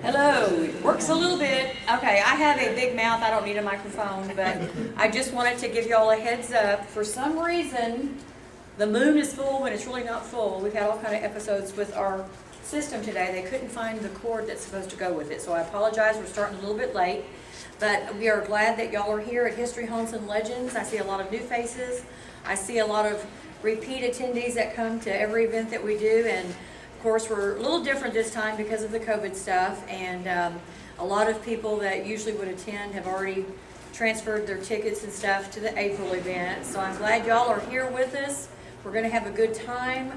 Hello, it works a little bit. Okay, I have a big mouth, I don't need a microphone, but I just wanted to give you all a heads up. For some reason, the moon is full when it's really not full. We've had all kind of episodes with our system today. They couldn't find the cord that's supposed to go with it, so I apologize, we're starting a little bit late. But we are glad that y'all are here at History, Haunts, and Legends. I see a lot of new faces. I see a lot of repeat attendees that come to every event that we do, and of course, we're a little different this time because of the COVID stuff, and a lot of people that usually would attend have already transferred their tickets and stuff to the April event. So I'm glad y'all are here with us. We're going to have a good time.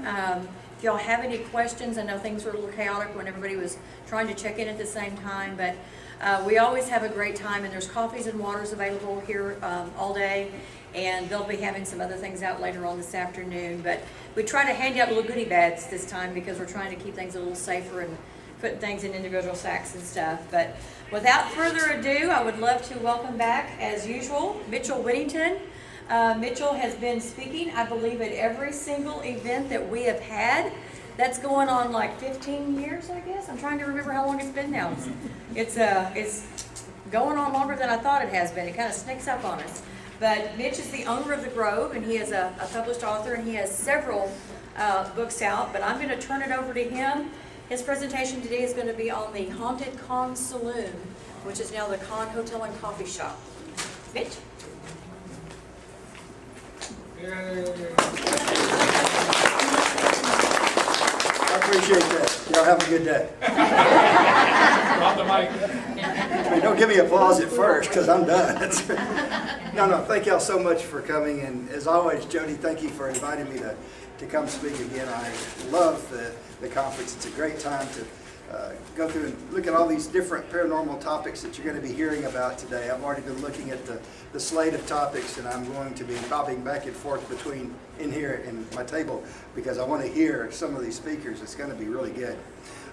If y'all have any questions, I know things were a little chaotic when everybody was trying to check in at the same time, but we always have a great time, and there's coffees and waters available here all day. And they'll be having some other things out later on this afternoon. But we try to hand out little goodie bags this time because we're trying to keep things a little safer and putting things in individual sacks and stuff. But without further ado, I would love to welcome back, as usual, Mitchell Whittington. Mitchell has been speaking, I believe, at every single event that we have had. That's going on like 15 years, I guess. I'm trying to remember how long it's been now. It's going on longer than I thought it has been. It kind of sneaks up on us. But Mitch is the owner of The Grove, and he is a published author, and he has several books out. But I'm going to turn it over to him. His presentation today is going to be on the haunted Kahn Saloon, which is now the Kahn Hotel and Coffee Shop. Mitch? I appreciate that. Y'all have a good day. Drop the mic. I mean, don't give me applause at first, because I'm done. No, thank y'all so much for coming. And as always, Jody, thank you for inviting me to come speak again. I love the conference. It's a great time to go through and look at all these different paranormal topics that you're going to be hearing about today. I've already been looking at the slate of topics, and I'm going to be bobbing back and forth between in here and my table because I want to hear some of these speakers. It's going to be really good.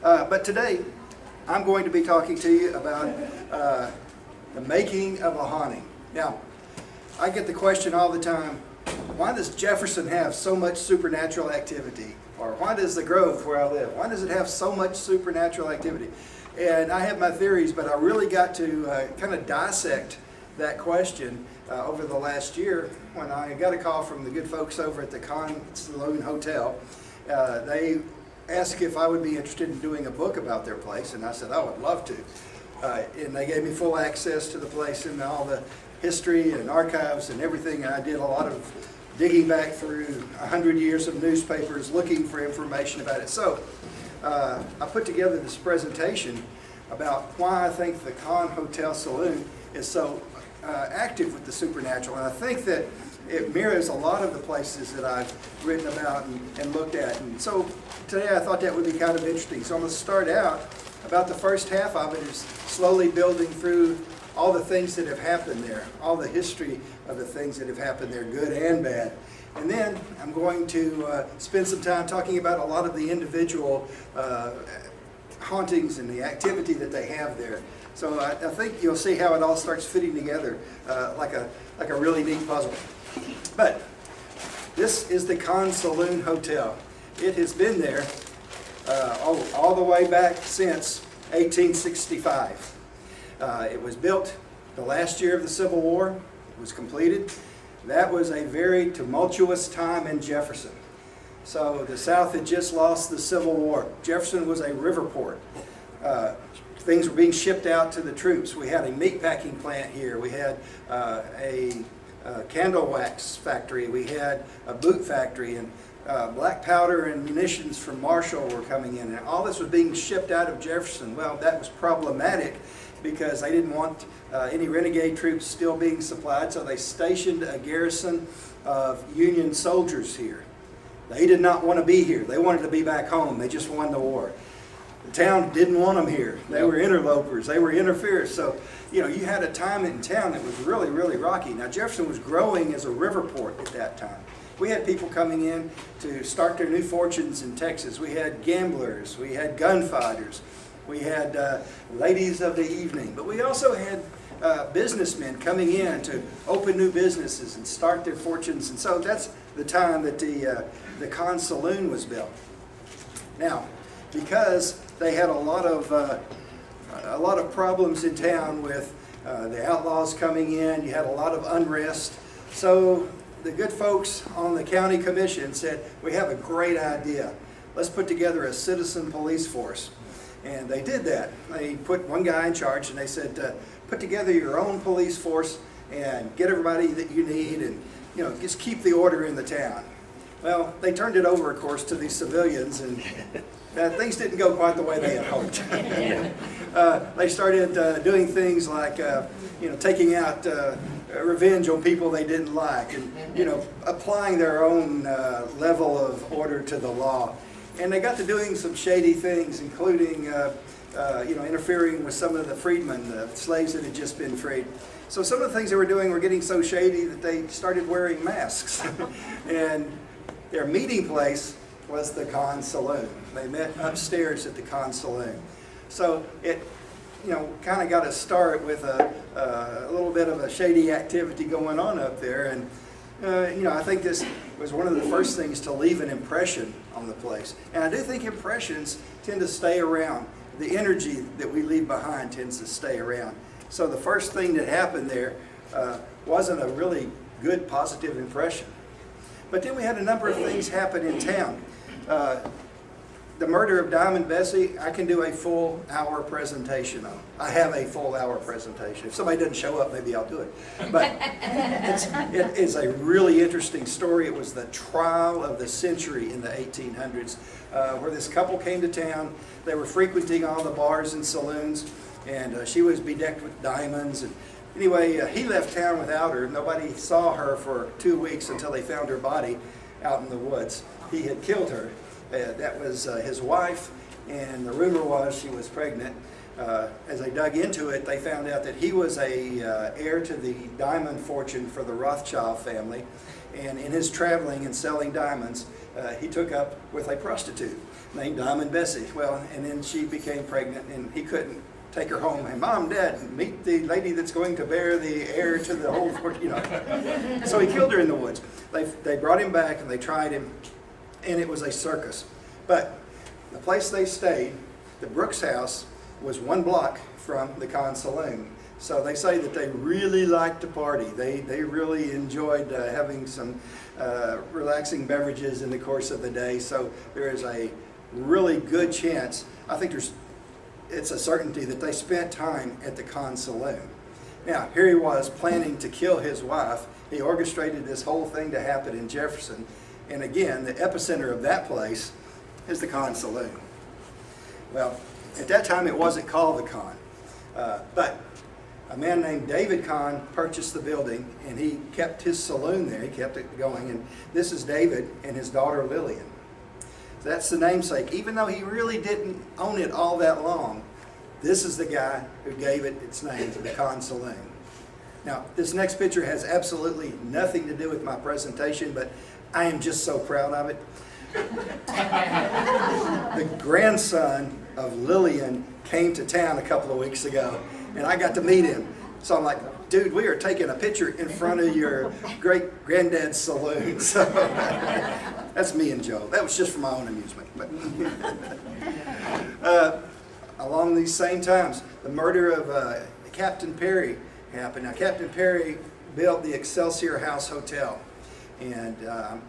But today, I'm going to be talking to you about the making of a haunting. Now, I get the question all the time, why does Jefferson have so much supernatural activity? Or why does the Grove, where I live, why does it have so much supernatural activity? And I have my theories, but I really got to kind of dissect that question over the last year when I got a call from the good folks over at the Kahn Saloon Hotel. They asked if I would be interested in doing a book about their place, and I said I would love to. And they gave me full access to the place and all the history and archives and everything. And I did a lot of digging back through 100 years of newspapers looking for information about it. So I put together this presentation about why I think the Kahn Hotel Saloon is so active with the supernatural. And I think that it mirrors a lot of the places that I've written about and looked at. And so today I thought that would be kind of interesting. So I'm going to start out about the first half of it is slowly building through all the things that have happened there, all the history of the things that have happened there, good and bad. And then I'm going to spend some time talking about a lot of the individual hauntings and the activity that they have there. So I think you'll see how it all starts fitting together like a really neat puzzle. But this is the Kahn Saloon Hotel. It has been there all the way back since 1865. It was built the last year of the Civil War. It was completed. That was a very tumultuous time in Jefferson. So the South had just lost the Civil War. Jefferson was a river port. Things were being shipped out to the troops. We had a meat packing plant here. We had a candle wax factory. We had a boot factory, and black powder and munitions from Marshall were coming in. And all this was being shipped out of Jefferson. Well, that was problematic because they didn't want any renegade troops still being supplied, so they stationed a garrison of Union soldiers here. They did not want to be here. They wanted to be back home. They just won the war. The town didn't want them here. They were interlopers. They were interferers. So, you had a time in town that was really, really rocky. Now, Jefferson was growing as a river port at that time. We had people coming in to start their new fortunes in Texas. We had gamblers. We had gunfighters. We had ladies of the evening. But we also had businessmen coming in to open new businesses and start their fortunes. And so that's the time that the Kahn Saloon was built. Now, because they had a lot of a lot of problems in town with the outlaws coming in. You had a lot of unrest. So the good folks on the county commission said, we have a great idea. Let's put together a citizen police force. And they did that. They put one guy in charge and they said, put together your own police force and get everybody that you need and, you know, just keep the order in the town. Well, they turned it over, of course, to these civilians, and things didn't go quite the way they had hoped. They started doing things like, you know, taking out revenge on people they didn't like, and, you know, applying their own level of order to the law. And they got to doing some shady things, including, you know, interfering with some of the freedmen, the slaves that had just been freed. So some of the things they were doing were getting so shady that they started wearing masks. And their meeting place was the Kahn Saloon. They met upstairs at the Kahn Saloon. So it, you know, kind of got a start with a little bit of a shady activity going on up there. And, you know, I think this was one of the first things to leave an impression on the place. And I do think impressions tend to stay around. The energy that we leave behind tends to stay around. So the first thing that happened there wasn't a really good, positive impression. But then we had a number of things happen in town. The murder of Diamond Bessie, I can do a full hour presentation on. I have a full hour presentation. If somebody doesn't show up, maybe I'll do it. But it is a really interesting story. It was the trial of the century in the 1800s, where this couple came to town. They were frequenting all the bars and saloons, and she was bedecked with diamonds. And anyway, he left town without her. Nobody saw her for 2 weeks until they found her body out in the woods. He had killed her. That was his wife, and the rumor was she was pregnant. As they dug into it, they found out that he was a heir to the diamond fortune for the Rothschild family. And in his traveling and selling diamonds, he took up with a prostitute named Diamond Bessie. Well, and then she became pregnant, and he couldn't take her home. Hey, Mom, Dad, meet the lady that's going to bear the heir to the whole fortune, you know. So he killed her in the woods. They brought him back, and they tried him. And it was a circus. But the place they stayed, the Brooks house, was 1 block from the Kahn Saloon. So they say that they really liked to party. They really enjoyed having some relaxing beverages in the course of the day. So there is a really good chance, I think it's a certainty that they spent time at the Kahn Saloon. Now, here he was planning to kill his wife. He orchestrated this whole thing to happen in Jefferson. And again, the epicenter of that place is the Kahn Saloon. Well, at that time it wasn't called the Kahn, but a man named David Kahn purchased the building, and he kept his saloon there. He kept it going, and this is David and his daughter Lillian. So that's the namesake. Even though he really didn't own it all that long, this is the guy who gave it its name, the Kahn Saloon. Now, this next picture has absolutely nothing to do with my presentation, but I am just so proud of it. The grandson of Lillian came to town a couple of weeks ago, and I got to meet him. So I'm like, dude, we are taking a picture in front of your great granddad's saloon. So that's me and Joe. That was just for my own amusement. But along these same times, the murder of Captain Perry happened. Now, Captain Perry built the Excelsior House Hotel. And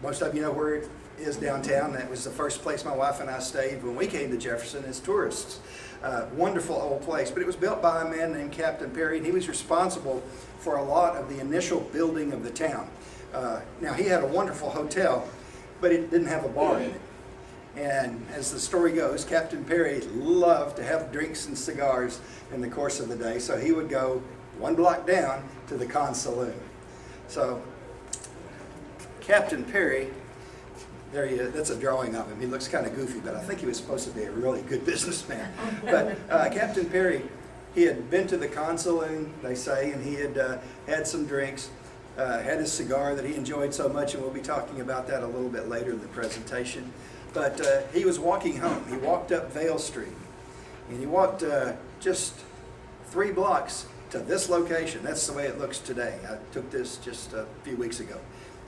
most of you know where it is downtown. That was the first place my wife and I stayed when we came to Jefferson as tourists. Wonderful old place, but it was built by a man named Captain Perry, and he was responsible for a lot of the initial building of the town. Now, he had a wonderful hotel, but it didn't have a bar in it. And as the story goes, Captain Perry loved to have drinks and cigars in the course of the day, so he would go 1 block down to the Kahn Saloon. So Captain Perry, there he is. That's a drawing of him. He looks kind of goofy, but I think he was supposed to be a really good businessman. But Captain Perry, he had been to the Kahn Saloon, they say, and he had had some drinks, had his cigar that he enjoyed so much, and we'll be talking about that a little bit later in the presentation. But he was walking home. He walked up Vale Street, and he walked just 3 blocks to this location. That's the way it looks today. I took this just a few weeks ago.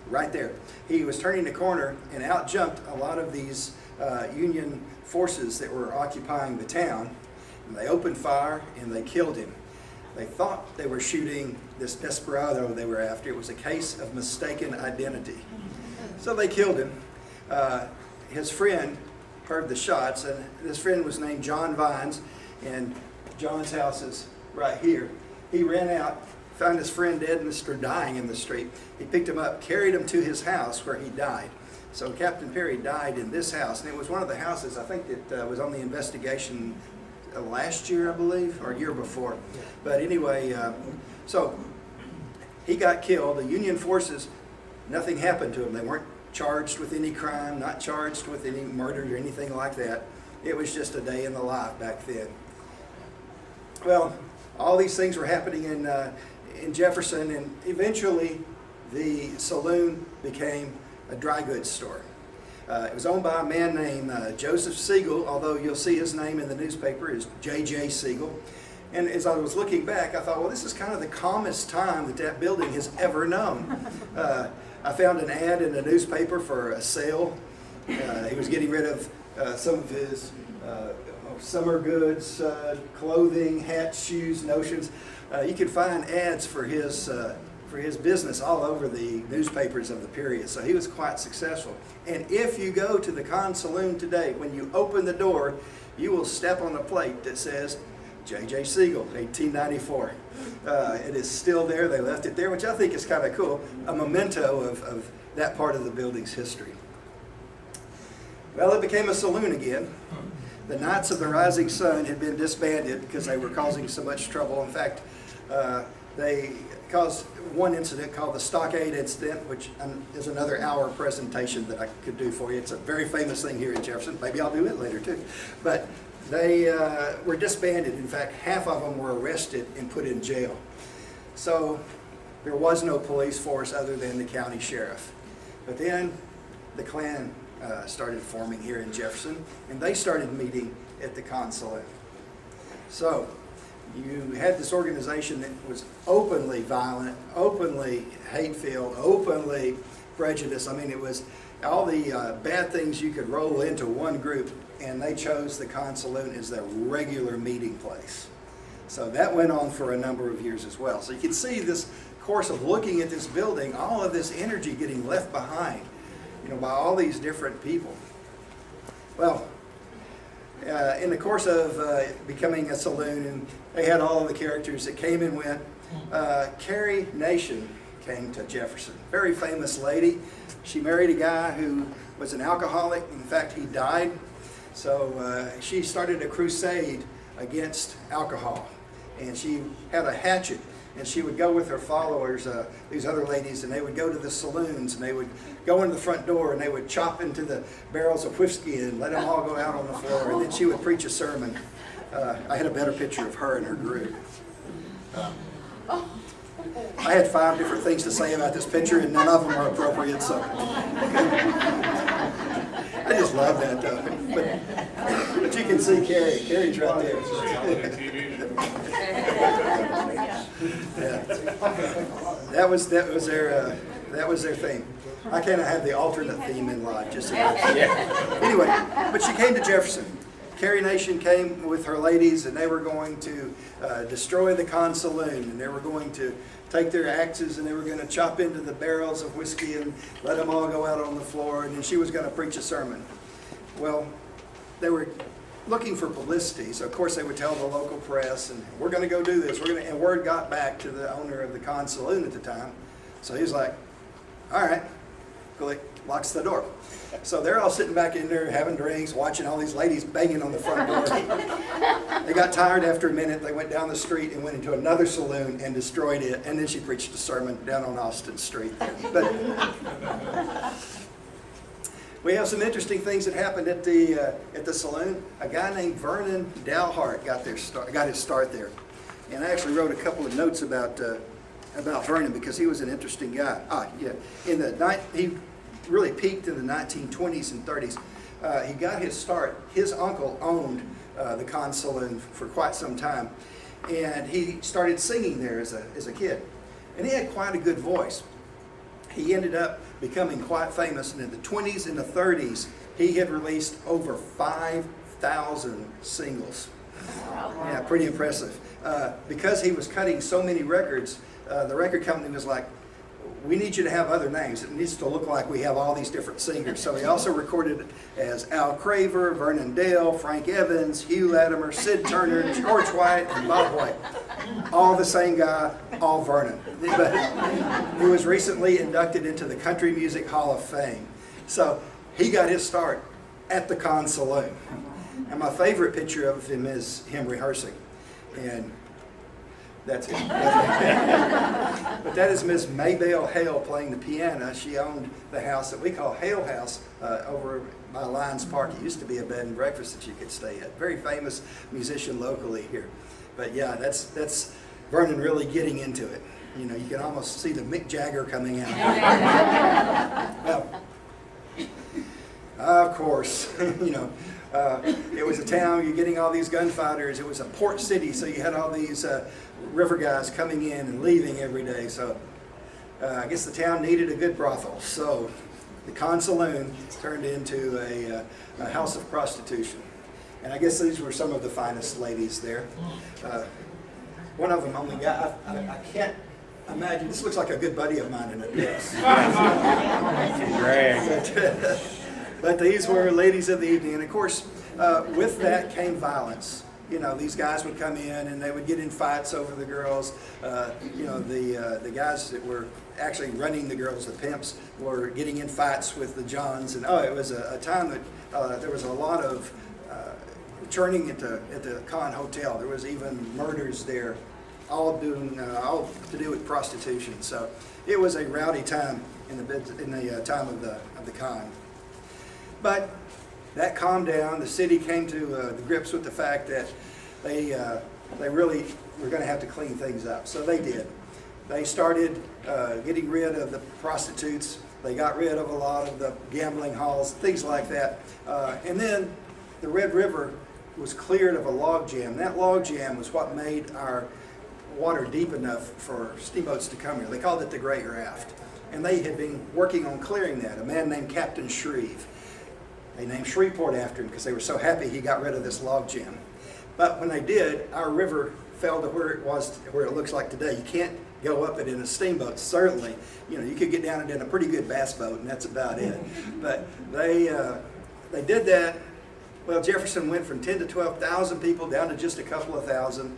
Right there. He was turning the corner, and out jumped a lot of these Union forces that were occupying the town. And they opened fire and they killed him. They thought they were shooting this desperado they were after. It was a case of mistaken identity. So they killed him. His friend heard the shots, and this friend was named John Vines, and John's house is right here. He ran out, found his friend dead or dying in the street. He picked him up, carried him to his house where he died. So Captain Perry died in this house, and it was one of the houses, I think, that was on the investigation last year, I believe, or a year before. But anyway, so he got killed. The Union forces, nothing happened to him. They weren't charged with any crime, not charged with any murder or anything like that. It was just a day in the life back then. Well, all these things were happening in Jefferson, and eventually the saloon became a dry goods store. It was owned by a man named Joseph Siegel, although you'll see his name in the newspaper is J.J. Siegel. And as I was looking back, I thought, well, this is kind of the calmest time that building has ever known. I found an ad in the newspaper for a sale. He was getting rid of some of his summer goods, clothing, hats, shoes, notions. You can find ads for his business all over the newspapers of the period. So he was quite successful. And if you go to the Kahn Saloon today, when you open the door, you will step on a plate that says J.J. Siegel, 1894. It is still there. They left it there, which I think is kind of cool, a memento of that part of the building's history. Well, it became a saloon again. The Knights of the Rising Sun had been disbanded because they were causing so much trouble. In fact, they caused one incident called the Stockade Incident, which is another hour presentation that I could do for you. It's a very famous thing here in Jefferson. Maybe I'll do it later too. But they were disbanded. In fact, half of them were arrested and put in jail. So there was no police force other than the county sheriff. But then the Klan started forming here in Jefferson, and they started meeting at the Kahn Saloon. So you had this organization that was openly violent, openly hate-filled, openly prejudiced. I mean, it was all the bad things you could roll into one group, and they chose the Kahn Saloon as their regular meeting place. So that went on for a number of years as well. So you can see this course of looking at this building, all of this energy getting left behind, by all these different people. Well, in the course of becoming a saloon, and they had all of the characters that came and went, Carrie Nation came to Jefferson. Very famous lady. She married a guy who was an alcoholic. In fact, he died. So she started a crusade against alcohol. And she had a hatchet. And she would go with her followers, these other ladies, and they would go to the saloons, and they would go in the front door, and they would chop into the barrels of whiskey and let them all go out on the floor. And then she would preach a sermon. I had a better picture of her and her group. I had 5 different things to say about this picture, and none of them are appropriate, so. I just love that, though. But you can see Carrie. Carrie's right there. Yeah. That was their theme. I kind of have the alternate theme in life, just so Anyway, but she came to Jefferson. Carrie Nation came with her ladies, and they were going to destroy the Kahn Saloon, and they were going to take their axes, and they were going to chop into the barrels of whiskey and let them all go out on the floor, and then she was going to preach a sermon. Well, they were looking for publicity, so of course they would tell the local press, and we're going to go do this. And word got back to the owner of the Kahn Saloon at the time, so he was like, all right, locks the door. So they're all sitting back in there having drinks, watching all these ladies banging on the front door. They got tired after a minute. They went down the street and went into another saloon and destroyed it, and then she preached a sermon down on Austin Street. But we have some interesting things that happened at the saloon. A guy named Vernon Dalhart got his start there, and I actually wrote a couple of notes about Vernon because he was an interesting guy. He really peaked in the 1920s and 30s. He got his start. His uncle owned the Kahn Saloon for quite some time, and he started singing there as a kid, and he had quite a good voice. He ended up becoming quite famous, and in the 20s and the 30s, he had released over 5,000 singles. pretty impressive. Because he was cutting so many records, the record company was like, we need you to have other names. It needs to look like we have all these different singers. So he also recorded it as Al Craver, Vernon Dale, Frank Evans, Hugh Latimer, Sid Turner, George White, and Bob White. All the same guy, all Vernon. But he was recently inducted into the Country Music Hall of Fame. So he got his start at the Kahn Saloon. And my favorite picture of him is him rehearsing. And that's it. But that is Miss Maybelle Hale playing the piano. She owned the house that we call Hale House over by Lions Park. It used to be a bed and breakfast that you could stay at. Very famous musician locally here. But yeah, that's Vernon really getting into it. You know, you can almost see the Mick Jagger coming out. Well, of course, you know. It was a town, you're getting all these gunfighters. It was a port city, so you had all these river guys coming in and leaving every day. So I guess the town needed a good brothel. So the Kahn Saloon turned into a house of prostitution. And I guess these were some of the finest ladies there. One of them only got, I can't imagine, this looks like a good buddy of mine in a dress. But these were ladies of the evening, and of course, with that came violence. You know, these guys would come in and they would get in fights over the girls. You know, the guys that were actually running the girls, the pimps, were getting in fights with the Johns. And it was a time that there was a lot of churning at the Kahn Hotel. There was even murders there, all to do with prostitution. So it was a rowdy time in the time of the Kahn. But that calmed down. The city came to the grips with the fact that they really were going to have to clean things up. So they did. They started getting rid of the prostitutes. They got rid of a lot of the gambling halls, things like that. And then the Red River was cleared of a log jam. That log jam was what made our water deep enough for steamboats to come here. They called it the Great Raft. And they had been working on clearing that. A man named Captain Shreve. They named Shreveport after him because they were so happy he got rid of this log jam. But when they did, our river fell to where it was, where it looks like today. You can't go up it in a steamboat, certainly. You know, you could get down it in a pretty good bass boat, and that's about it. But they did that. Well, Jefferson went from 10 to 12,000 people down to just a couple of thousand.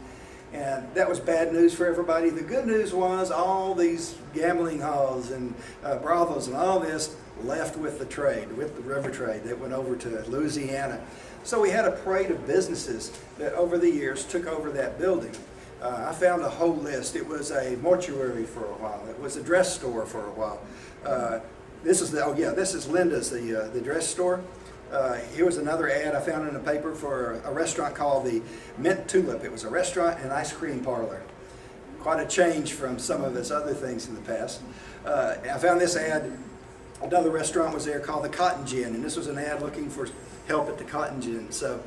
And that was bad news for everybody. The good news was all these gambling halls and brothels and all this left with the trade, with the river trade that went over to Louisiana. So we had a parade of businesses that over the years took over that building. I found a whole list. It was a mortuary for a while. It was a dress store for a while. This is Linda's, the dress store. Here was another ad I found in the paper for a restaurant called the Mint Tulip. It was a restaurant and ice cream parlor. Quite a change from some of its other things in the past. I found this ad. Another restaurant was there called the Cotton Gin, and this was an ad looking for help at the Cotton Gin. So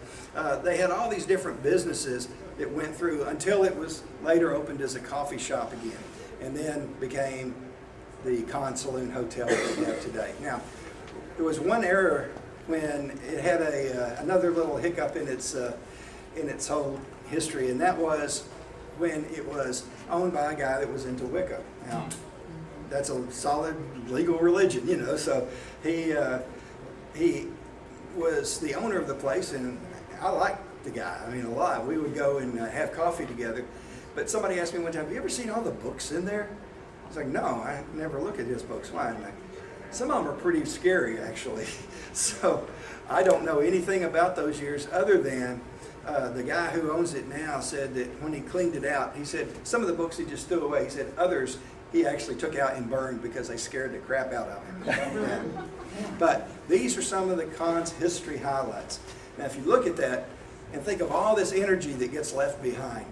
they had all these different businesses that went through until it was later opened as a coffee shop again, and then became the Kahn Saloon Hotel that we have today. Now, there was one error when it had another little hiccup in its whole history, and that was when it was owned by a guy that was into Wicca. Now, that's a solid legal religion, you know. So he was the owner of the place, and I liked the guy. I mean, a lot. We would go and have coffee together. But somebody asked me one time, "Have you ever seen all the books in there?" I was like, "No, I never look at his books." Why? I'm like, some of them are pretty scary, actually. So I don't know anything about those years other than the guy who owns it now said that when he cleaned it out, he said some of the books he just threw away. He said others he actually took out and burned because they scared the crap out of him. But these are some of the Kahn's history highlights. Now, if you look at that and think of all this energy that gets left behind,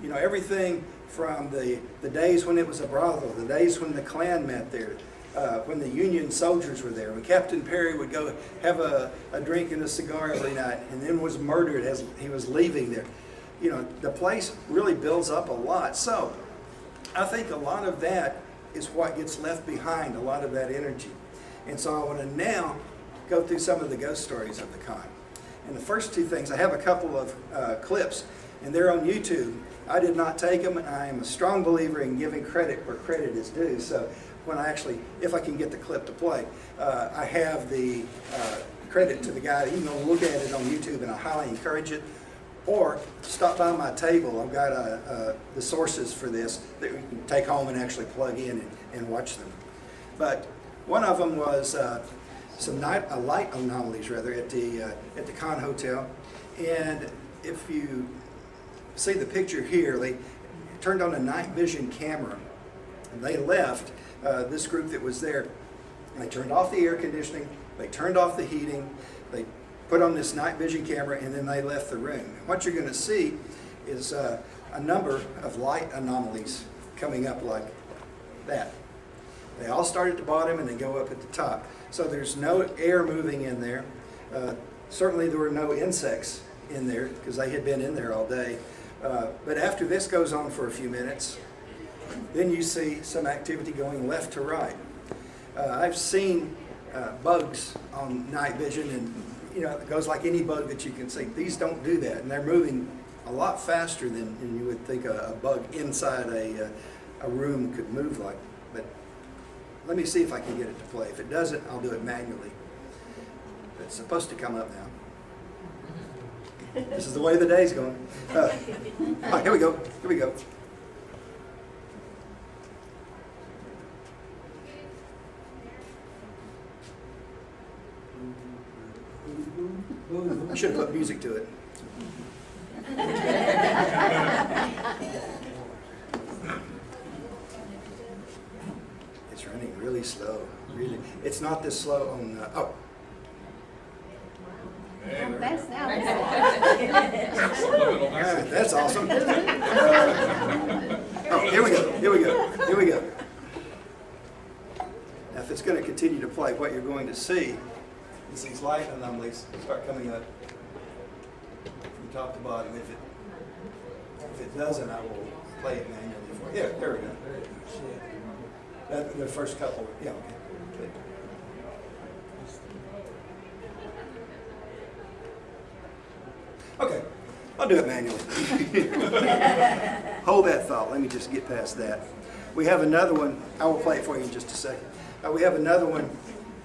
you know, everything from the days when it was a brothel, the days when the Klan met there, when the Union soldiers were there, when Captain Perry would go have a drink and a cigar every night and then was murdered as he was leaving there. You know, the place really builds up a lot. So I think a lot of that is what gets left behind, a lot of that energy. And so I want to now go through some of the ghost stories of the Kahn. And the first two things, I have a couple of clips and they're on YouTube. I did not take them, and I am a strong believer in giving credit where credit is due. So when I actually, if I can get the clip to play, I have the credit to the guy. You can look at it on YouTube, and I highly encourage it. Or stop by my table. I've got the sources for this that you can take home and actually plug in and watch them. But one of them was some light anomalies, rather, at the Kahn Hotel. And if you see the picture here, they turned on a night vision camera, and they left this group that was there. They turned off the air conditioning, they turned off the heating, they put on this night vision camera, and then they left the room. What you're going to see is a number of light anomalies coming up like that. They all start at the bottom and they go up at the top. So there's no air moving in there. Certainly there were no insects in there because they had been in there all day. But after this goes on for a few minutes, then you see some activity going left to right. I've seen bugs on night vision, and it goes like any bug that you can see. These don't do that, and they're moving a lot faster than you would think a bug inside a room could move like. But let me see if I can get it to play. If it doesn't, I'll do it manually. It's supposed to come up now. This is the way the day's going. All right, here we go. Here we go. I should have put music to it. It's running really slow. Really, it's not this slow on. That's now. That's awesome. Here we go. Here we go. Here we go. Now, if it's going to continue to play, what you're going to see is these light anomalies start coming up from top to bottom. If it doesn't, I will play it manually for you. Yeah, there we go. The first couple, yeah. Okay. Okay, I'll do it manually. Hold that thought. Let me just get past that. We have another one. I will play it for you in just a second. We have another one,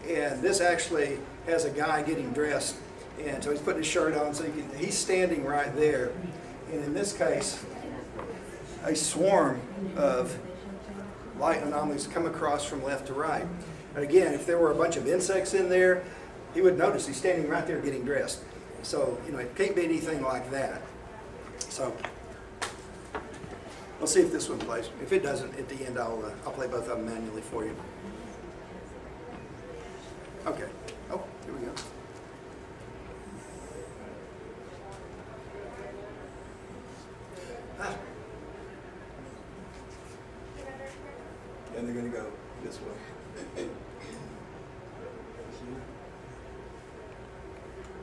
and this actually has a guy getting dressed, and so he's putting his shirt on, so he's standing right there. And in this case, a swarm of light anomalies come across from left to right. And again, if there were a bunch of insects in there, he would notice he's standing right there getting dressed. So, it can't be anything like that. So, we'll see if this one plays. If it doesn't, at the end, I'll play both of them manually for you. Okay. Oh, here we go. And they're going to go this way.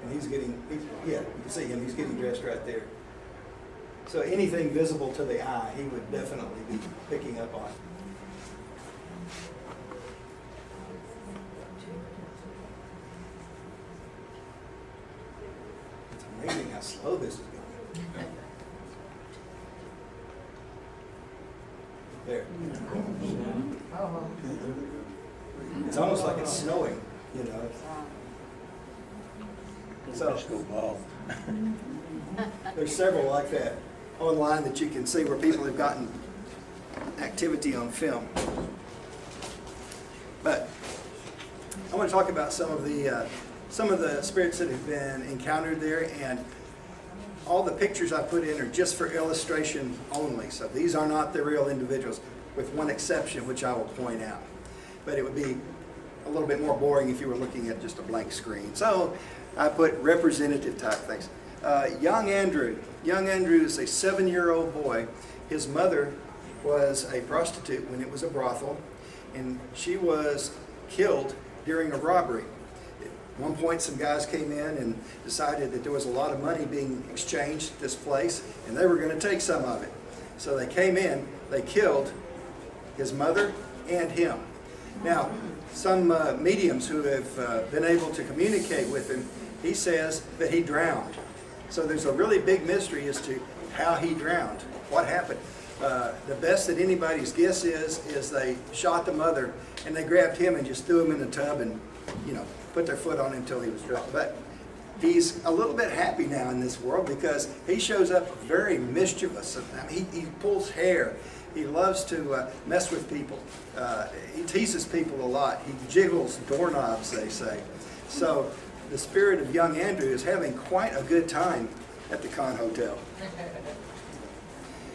And you can see him, he's getting dressed right there. So anything visible to the eye, he would definitely be picking up on. It's amazing how slow this is going. There. It's almost like it's snowing, So, there's several like that online that you can see where people have gotten activity on film. But I want to talk about some of the spirits that have been encountered there, and all the pictures I put in are just for illustration only. So these are not the real individuals, with one exception, which I will point out. But it would be a little bit more boring if you were looking at just a blank screen. So I put representative type things. Young Andrew. Young Andrew is a 7-year-old boy. His mother was a prostitute when it was a brothel, and she was killed during a robbery. At one point, some guys came in and decided that there was a lot of money being exchanged at this place, and they were going to take some of it. So they came in, they killed his mother and him. Now, some mediums who have been able to communicate with him, he says that he drowned. So there's a really big mystery as to how he drowned, what happened. The best that anybody's guess is they shot the mother and they grabbed him and just threw him in the tub and, you know, put their foot on him until he was drowned. But he's a little bit happy now in this world because he shows up very mischievous. I mean, he pulls hair. He loves to mess with people. He teases people a lot. He jiggles doorknobs, they say. So the spirit of young Andrew is having quite a good time at the Kahn Hotel.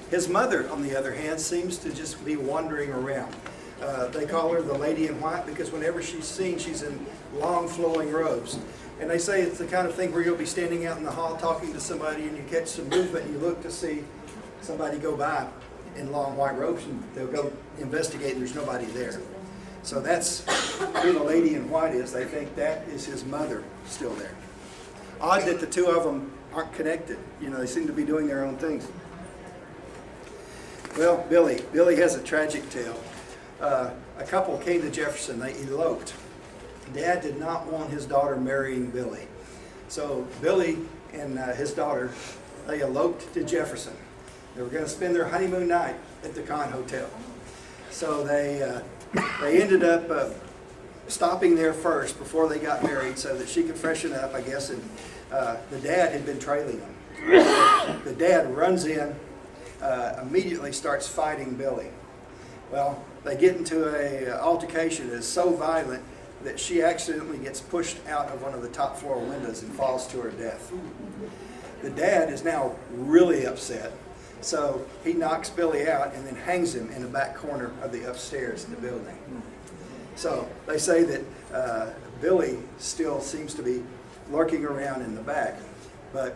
His mother, on the other hand, seems to just be wandering around. They call her the Lady in White because whenever she's seen, she's in long flowing robes. And they say it's the kind of thing where you'll be standing out in the hall talking to somebody and you catch some movement and you look to see somebody go by in long white robes and they'll go investigate and there's nobody there. So that's who the Lady in White is. They think that is his mother still there. Odd that the two of them aren't connected. You know, they seem to be doing their own things. Well, Billy has a tragic tale. A couple came to Jefferson. They eloped. Dad did not want his daughter marrying Billy. So Billy and his daughter, they eloped to Jefferson. They were going to spend their honeymoon night at the Kahn Hotel. So they ended up stopping there first before they got married so that she could freshen up, I guess, and the dad had been trailing them. The dad runs in, immediately starts fighting Billy. Well, they get into an altercation that is so violent that she accidentally gets pushed out of one of the top floor windows and falls to her death. The dad is now really upset, so he knocks Billy out and then hangs him in the back corner of the upstairs in the building. So they say that Billy still seems to be lurking around in the back, but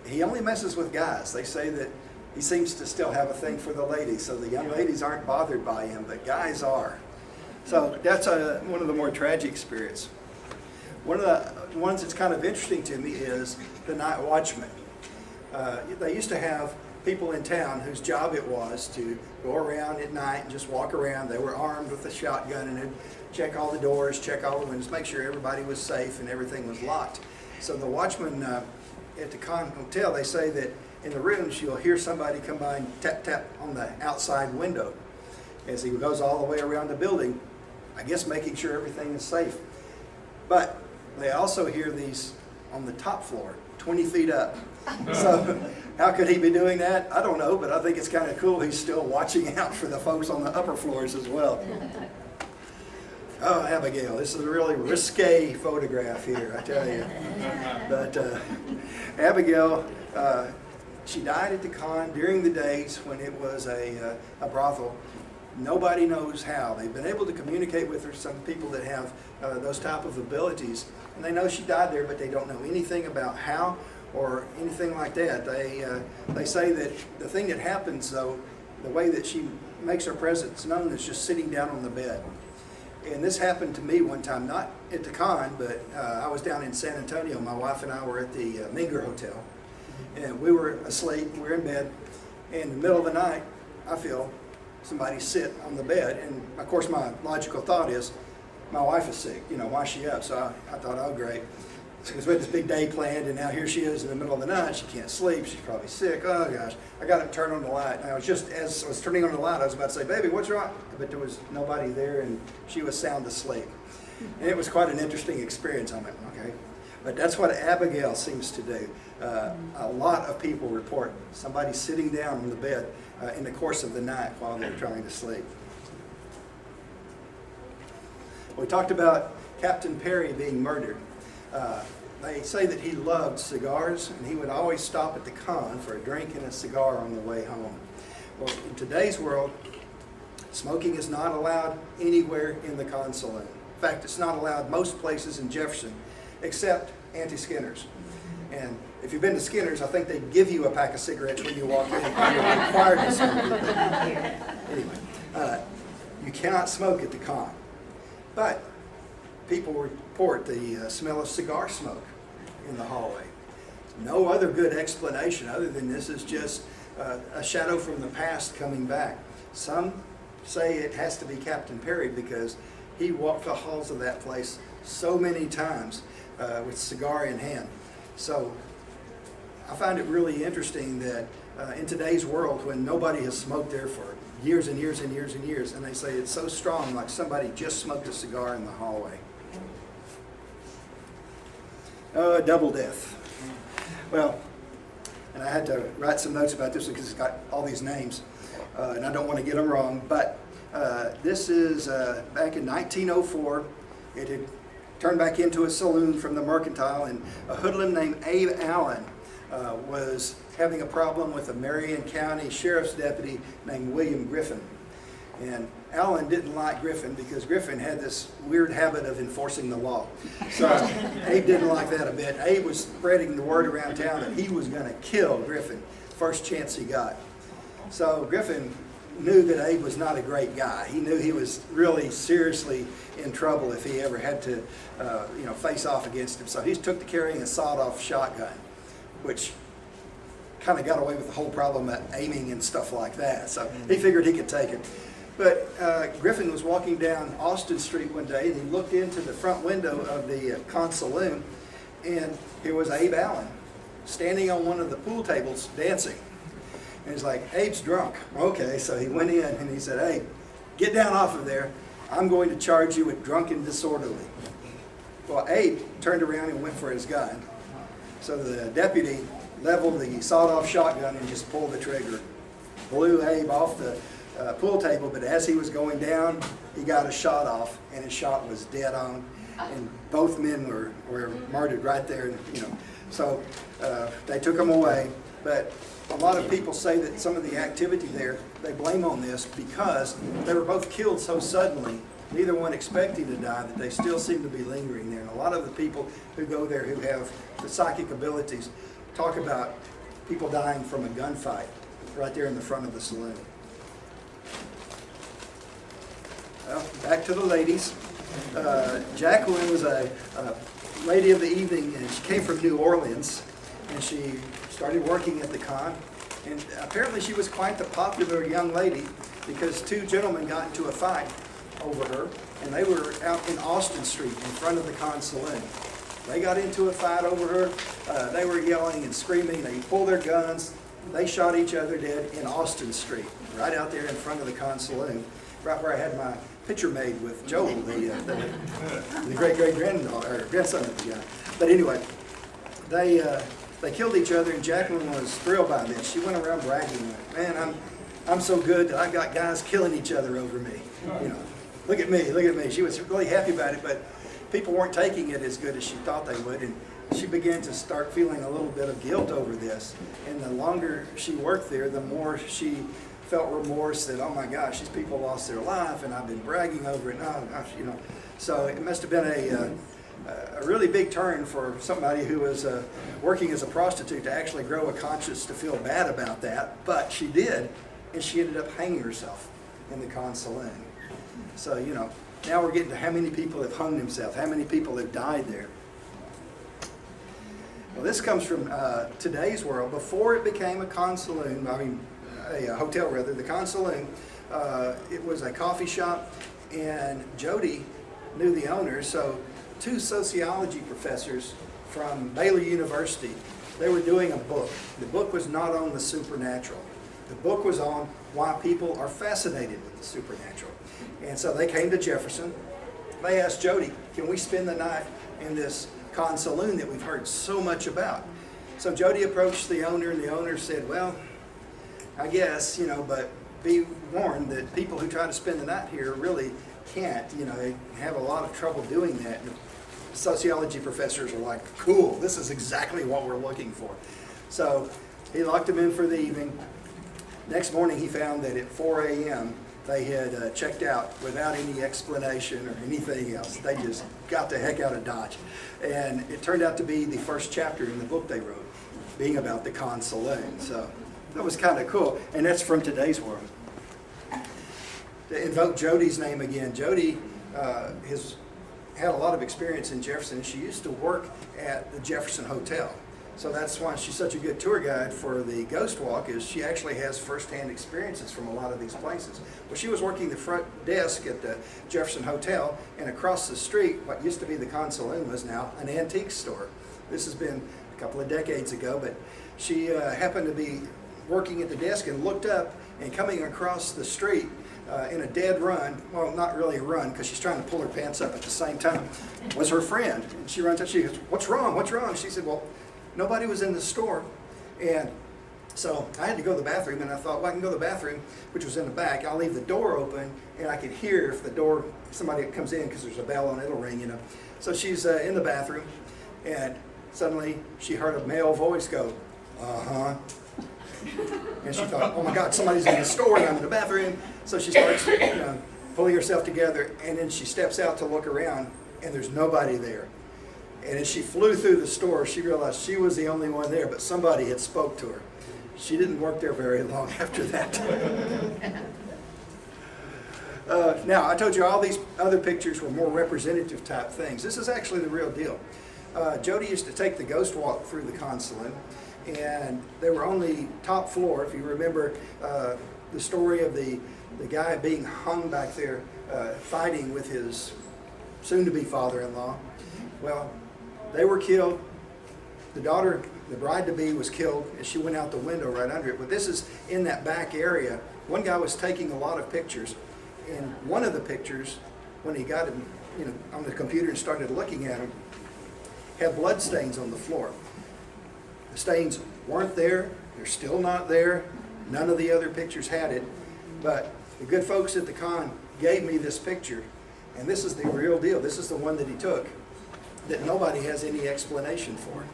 he only messes with guys. They say that he seems to still have a thing for the ladies, so the young ladies aren't bothered by him, but guys are. So that's one of the more tragic spirits. One of the ones that's kind of interesting to me is the night watchman. They used to have people in town whose job it was to go around at night and just walk around. They were armed with a shotgun and they'd check all the doors, check all the windows, make sure everybody was safe and everything was locked. So the watchman at the Kahn Hotel, they say that in the rooms you'll hear somebody come by and tap tap on the outside window as he goes all the way around the building, I guess making sure everything is safe. But they also hear these on the top floor, 20 feet up. So how could he be doing that? I don't know, but I think it's kind of cool he's still watching out for the folks on the upper floors as well. Oh, Abigail, this is a really risque photograph here, I tell you. But Abigail, she died at the Kahn during the days when it was a brothel. Nobody knows how. They've been able to communicate with her, some people that have those type of abilities, and they know she died there, but they don't know anything about how or anything like that. They say that the thing that happens, though, the way that she makes her presence known is just sitting down on the bed. And this happened to me one time, not at the Kahn, but I was down in San Antonio. My wife and I were at the Minger Hotel, and we were asleep, we were in bed, and in the middle of the night, I feel somebody sit on the bed, and of course my logical thought is, my wife is sick, you know, why is she up? So I thought, oh great, because we had this big day planned, and now here she is in the middle of the night, she can't sleep, she's probably sick, oh gosh. I got to turn on the light, and I was just, as I was turning on the light, I was about to say, baby, what's wrong? But there was nobody there, and she was sound asleep. And it was quite an interesting experience. I went, okay. But that's what Abigail seems to do. A lot of people report somebody sitting down on the bed in the course of the night while they're trying to sleep. We talked about Captain Perry being murdered. They say that he loved cigars, and he would always stop at the Kahn for a drink and a cigar on the way home. Well, in today's world, smoking is not allowed anywhere in the Kahn Saloon. In fact, it's not allowed most places in Jefferson, except Auntie Skinner's. And if you've been to Skinner's, I think they give you a pack of cigarettes when you walk in. You're required to smoke. Anyway, you cannot smoke at the Kahn. But people report the smell of cigar smoke in the hallway. No other good explanation other than this is just a shadow from the past coming back. Some say it has to be Captain Perry because he walked the halls of that place so many times with cigar in hand. So I find it really interesting that in today's world when nobody has smoked there for years and years and years and years, and they say it's so strong, like somebody just smoked a cigar in the hallway. Double death. Well, and I had to write some notes about this because it's got all these names, and I don't want to get them wrong, but this is back in 1904. It had turned back into a saloon from the Mercantile, and a hoodlum named Abe Allen was having a problem with a Marion County Sheriff's deputy named William Griffin. And Allen didn't like Griffin because Griffin had this weird habit of enforcing the law. So Abe didn't like that a bit. Abe was spreading the word around town that he was going to kill Griffin first chance he got. So Griffin knew that Abe was not a great guy. He knew he was really seriously in trouble if he ever had to face off against him. So he took to carrying a sawed-off shotgun, which kind of got away with the whole problem of aiming and stuff like that. So he figured he could take it. But Griffin was walking down Austin Street one day, and he looked into the front window of the Kahn Saloon, and here was Abe Allen standing on one of the pool tables dancing. And he's like, Abe's drunk. Okay, so he went in and he said, hey, get down off of there. I'm going to charge you with drunk and disorderly. Well, Abe turned around and went for his gun. So the deputy leveled the sawed-off shotgun and just pulled the trigger. Blew Abe off the pool table, but as he was going down, he got a shot off, and his shot was dead on, and both men were murdered right there. So they took him away. But a lot of people say that some of the activity there, they blame on this because they were both killed so suddenly, neither one expecting to die, that they still seem to be lingering there. And a lot of the people who go there who have the psychic abilities talk about people dying from a gunfight right there in the front of the saloon. Well, back to the ladies. Jacqueline was a lady of the evening, and she came from New Orleans, and she started working at the Kahn. And apparently she was quite the popular young lady because two gentlemen got into a fight over her, and they were out in Austin Street in front of the Kahn Saloon. They got into a fight over her. They were yelling and screaming. They pulled their guns. They shot each other dead in Austin Street, right out there in front of the Kahn Saloon, right where I had my picture made with Joel, the grandson of the guy. But anyway, they killed each other, and Jacqueline was thrilled by this. She went around bragging, like, man, I'm so good that I got guys killing each other over me. Look at me, look at me. She was really happy about it, but people weren't taking it as good as she thought they would, and she began to start feeling a little bit of guilt over this. And the longer she worked there, the more she felt remorse that, oh my gosh, these people lost their life, and I've been bragging over it. Oh gosh, So it must have been a really big turn for somebody who was working as a prostitute to actually grow a conscience to feel bad about that. But she did, and she ended up hanging herself in the Kahn Saloon. So, now we're getting to how many people have hung themselves, how many people have died there. Well, this comes from today's world. Before it became a Kahn Saloon, a hotel rather, the Kahn Saloon, it was a coffee shop, and Jody knew the owner, so two sociology professors from Baylor University, they were doing a book. The book was not on the supernatural. The book was on why people are fascinated with the supernatural. And so they came to Jefferson. They asked Jody, can we spend the night in this Kahn Saloon that we've heard so much about? So Jody approached the owner, and the owner said, well, I guess, but be warned that people who try to spend the night here really can't. They have a lot of trouble doing that. And the sociology professors are like, cool, this is exactly what we're looking for. So he locked them in for the evening. Next morning he found that at 4 a.m. they had checked out without any explanation or anything else. They just got the heck out of Dodge. And it turned out to be the first chapter in the book they wrote, being about the Kahn Saloon. So that was kind of cool. And that's from today's world. To invoke Jody's name again, Jody has had a lot of experience in Jefferson. She used to work at the Jefferson Hotel. So that's why she's such a good tour guide for the Ghost Walk, is she actually has firsthand experiences from a lot of these places. Well, she was working the front desk at the Jefferson Hotel, and across the street, what used to be the Kahn Saloon was now an antique store. This has been a couple of decades ago, but she happened to be working at the desk and looked up, and coming across the street in a dead run, well, not really a run because she's trying to pull her pants up at the same time, was her friend. And she runs up, she goes, "What's wrong? What's wrong?" She said, "Well, nobody was in the store." And so I had to go to the bathroom, and I thought, well, I can go to the bathroom, which was in the back. I'll leave the door open, and I can hear if the door, somebody comes in, because there's a bell and it'll ring, you know. So she's in the bathroom, and suddenly she heard a male voice go, "Uh-huh." And she thought, "Oh my God, somebody's in the store and I'm in the bathroom." So she starts pulling herself together, and then she steps out to look around, and there's nobody there. And as she flew through the store, she realized she was the only one there, but somebody had spoke to her. She didn't work there very long after that. Now, I told you all these other pictures were more representative type things. This is actually the real deal. Jody used to take the ghost walk through the Kahn Saloon, and they were on the top floor. If you remember the story of the guy being hung back there fighting with his soon-to-be father-in-law. Well, they were killed. The daughter, the bride-to-be, was killed as she went out the window right under it. But this is in that back area. One guy was taking a lot of pictures. And one of the pictures, when he got him on the computer and started looking at him, had blood stains on the floor. The stains weren't there. They're still not there. None of the other pictures had it. But the good folks at the Kahn gave me this picture. And this is the real deal. This is the one that he took that nobody has any explanation for.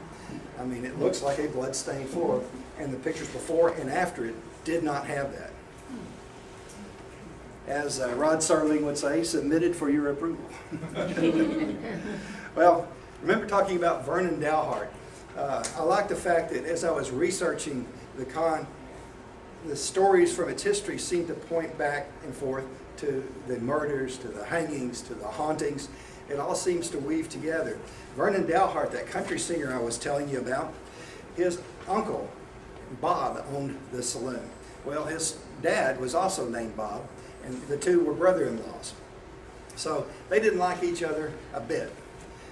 I mean, it looks like a blood-stained floor, and the pictures before and after it did not have that. As Rod Serling would say, submitted for your approval. Well, remember talking about Vernon Dalhart. I like the fact that as I was researching the Kahn, the stories from its history seemed to point back and forth to the murders, to the hangings, to the hauntings. It all seems to weave together. Vernon Dalhart, that country singer I was telling you about, his uncle, Bob, owned the saloon. Well, his dad was also named Bob, and the two were brother-in-laws. So they didn't like each other a bit.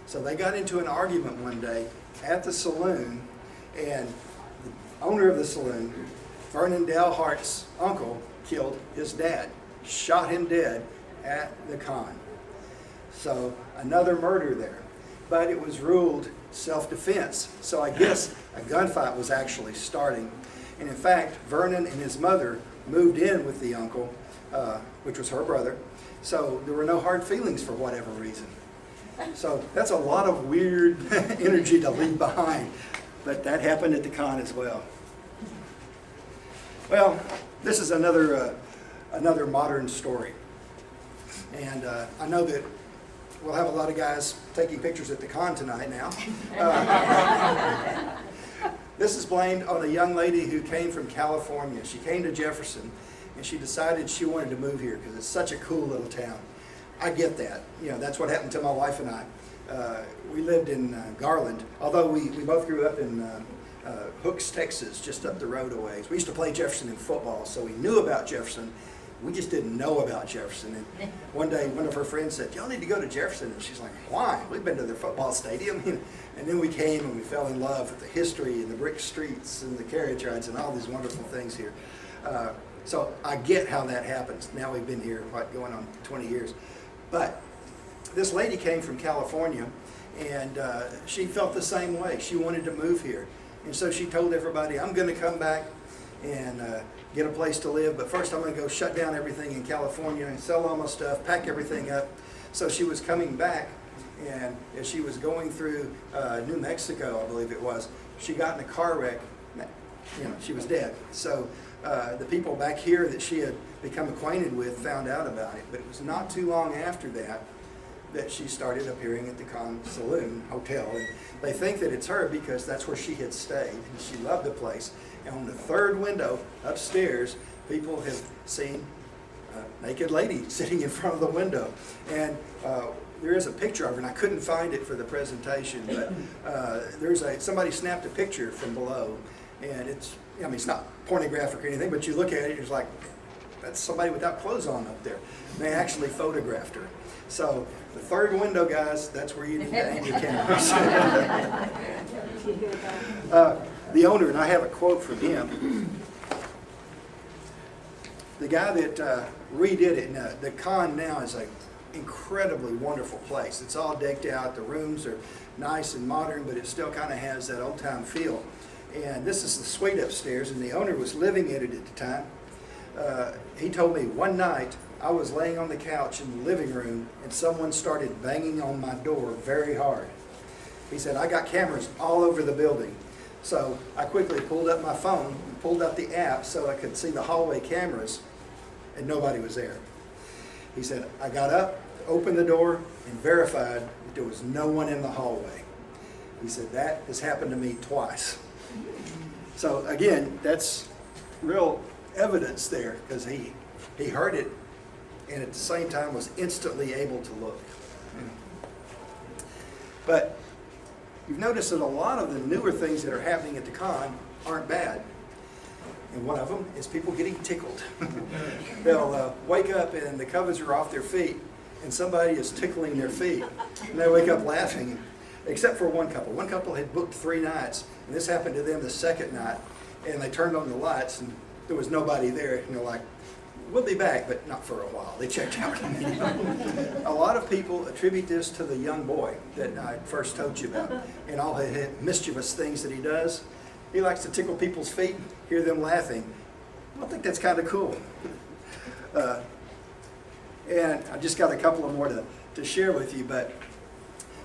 So they got into an argument one day at the saloon, and the owner of the saloon, Vernon Dalhart's uncle, killed his dad, shot him dead at the Kahn. So another murder there. But it was ruled self-defense. So I guess a gunfight was actually starting. And in fact, Vernon and his mother moved in with the uncle, which was her brother. So there were no hard feelings for whatever reason. So that's a lot of weird energy to leave behind. But that happened at the Kahn as well. Well, this is another modern story. And I know that we'll have a lot of guys taking pictures at the Kahn tonight now. This is blamed on a young lady who came from California. She came to Jefferson, and she decided she wanted to move here because it's such a cool little town. I get that. That's what happened to my wife and I. We lived in Garland, although we both grew up in Hooks, Texas, just up the road a ways. We used to play Jefferson in football, so we knew about Jefferson. We just didn't know about Jefferson. And one day, one of her friends said, "Y'all need to go to Jefferson." And she's like, "Why? We've been to their football stadium." And then we came and we fell in love with the history and the brick streets and the carriage rides and all these wonderful things here. So I get how that happens. Now we've been here, going on 20 years. But this lady came from California, and she felt the same way. She wanted to move here. And so she told everybody, "I'm going to come back and get a place to live, but first I'm going to go shut down everything in California and sell all my stuff, pack everything up." So she was coming back, and as she was going through New Mexico, I believe it was, she got in a car wreck. She was dead. So the people back here that she had become acquainted with found out about it, but it was not too long after that she started appearing at the Kahn Saloon Hotel. And they think that it's her because that's where she had stayed, and she loved the place. And on the third window upstairs, people have seen a naked lady sitting in front of the window. And there is a picture of her, and I couldn't find it for the presentation, but somebody snapped a picture from below, and it's not pornographic or anything, but you look at it, it's like, that's somebody without clothes on up there. And they actually photographed her. So the third window, guys, that's where you need to aim your cameras. The owner, and I have a quote from him, the guy that redid it, and the Kahn now is an incredibly wonderful place. It's all decked out. The rooms are nice and modern, but it still kind of has that old time feel. And this is the suite upstairs, and the owner was living in it at the time. He told me one night I was laying on the couch in the living room and someone started banging on my door very hard. He said, I got cameras all over the building. So I quickly pulled up my phone and pulled up the app so I could see the hallway cameras, and nobody was there. He said, I got up, opened the door, and verified that there was no one in the hallway. He said, that has happened to me twice. So again, that's real evidence there, because he heard it and at the same time was instantly able to look. But you've noticed that a lot of the newer things that are happening at the Kahn aren't bad. And one of them is people getting tickled. They'll wake up and the covers are off their feet and somebody is tickling their feet. And they wake up laughing, except for one couple. One couple had booked 3 nights, and this happened to them the second night. And they turned on the lights and there was nobody there. And they're like, we'll be back, but not for a while. They checked out. A lot of people attribute this to the young boy that I first told you about and all the mischievous things that he does. He likes to tickle people's feet, hear them laughing. I think that's kind of cool. And I just got a couple of more to share with you, but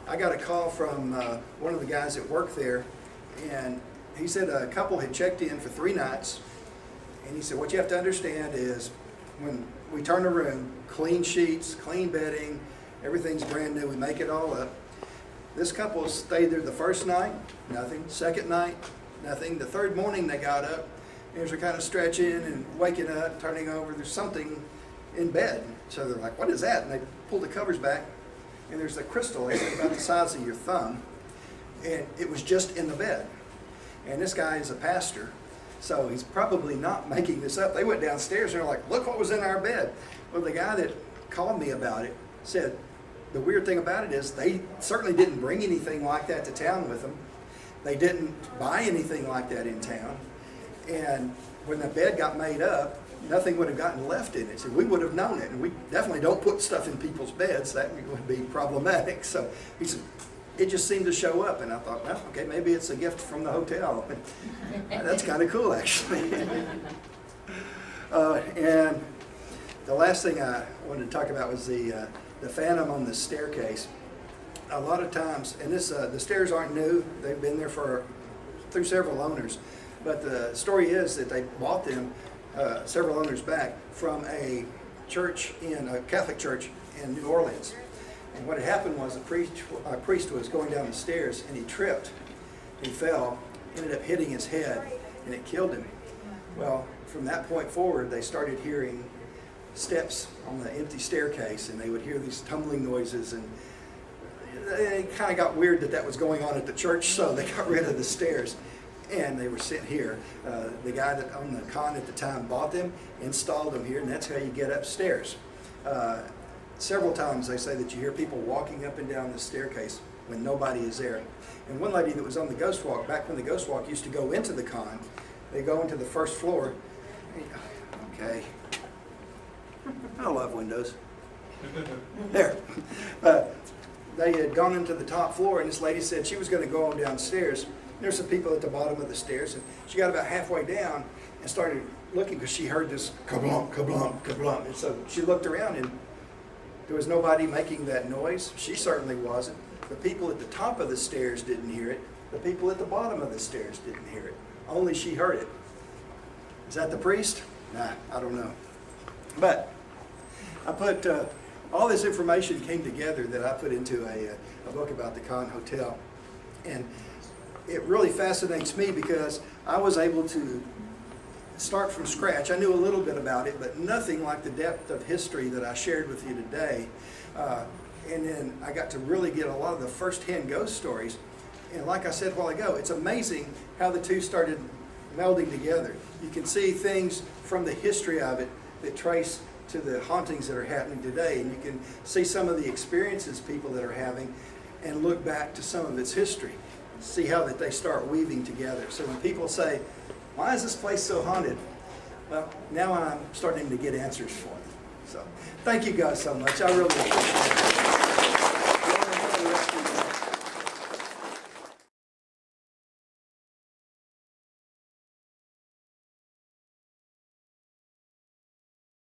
I got a call from one of the guys that worked there, and he said a couple had checked in for 3 nights, and he said, what you have to understand is when we turn a room, clean sheets, clean bedding, everything's brand new, we make it all up. This couple stayed there the first night, nothing. Second night, nothing. The third morning they got up, and they're kind of stretching and waking up, turning over, there's something in bed. So they're like, what is that? And they pull the covers back, and there's a crystal about the size of your thumb, and it was just in the bed. And this guy is a pastor, so he's probably not making this up. They went downstairs and they're like, look what was in our bed. Well, the guy that called me about it said, the weird thing about it is they certainly didn't bring anything like that to town with them. They didn't buy anything like that in town. And when the bed got made up, nothing would have gotten left in it. So we would have known it. And we definitely don't put stuff in people's beds. That would be problematic. So he said, it just seemed to show up. And I thought, well, okay, maybe it's a gift from the hotel. That's kind of cool, actually. And the last thing I wanted to talk about was the phantom on the staircase. A lot of times, and this the stairs aren't new. They've been there through several owners. But the story is that they bought them several owners back from a church a Catholic church in New Orleans. And what had happened was a priest was going down the stairs and he tripped. He fell, ended up hitting his head, and it killed him. Well, from that point forward, they started hearing steps on the empty staircase, and they would hear these tumbling noises, and it kind of got weird that was going on at the church, so they got rid of the stairs. And they were sent here. The guy that owned the Kahn at the time bought them, installed them here, and that's how you get upstairs. Several times they say that you hear people walking up and down the staircase when nobody is there. And one lady that was on the ghost walk, back when the ghost walk used to go into the Kahn, they go into the first floor. Okay. I love windows. There. They had gone into the top floor, and this lady said she was going to go on downstairs. There's some people at the bottom of the stairs, and she got about halfway down and started looking because she heard this kablump, kablump, kablump. And so she looked around, and there was nobody making that noise. She certainly wasn't. The people at the top of the stairs didn't hear it. The people at the bottom of the stairs didn't hear it. Only she heard it. Is that the priest? Nah, I don't know. But I put all this information came together that I put into a book about the Kahn Hotel. And it really fascinates me because I was able to start from scratch. I knew a little bit about it, but nothing like the depth of history that I shared with you today. And then I got to really get a lot of the first-hand ghost stories. And like I said a while ago, it's amazing how the two started melding together. You can see things from the history of it that trace to the hauntings that are happening today. And you can see some of the experiences people that are having and look back to some of its history. See how that they start weaving together. So when people say, why is this place so haunted? Well, now I'm starting to get answers for them. So, thank you guys so much. I really appreciate it.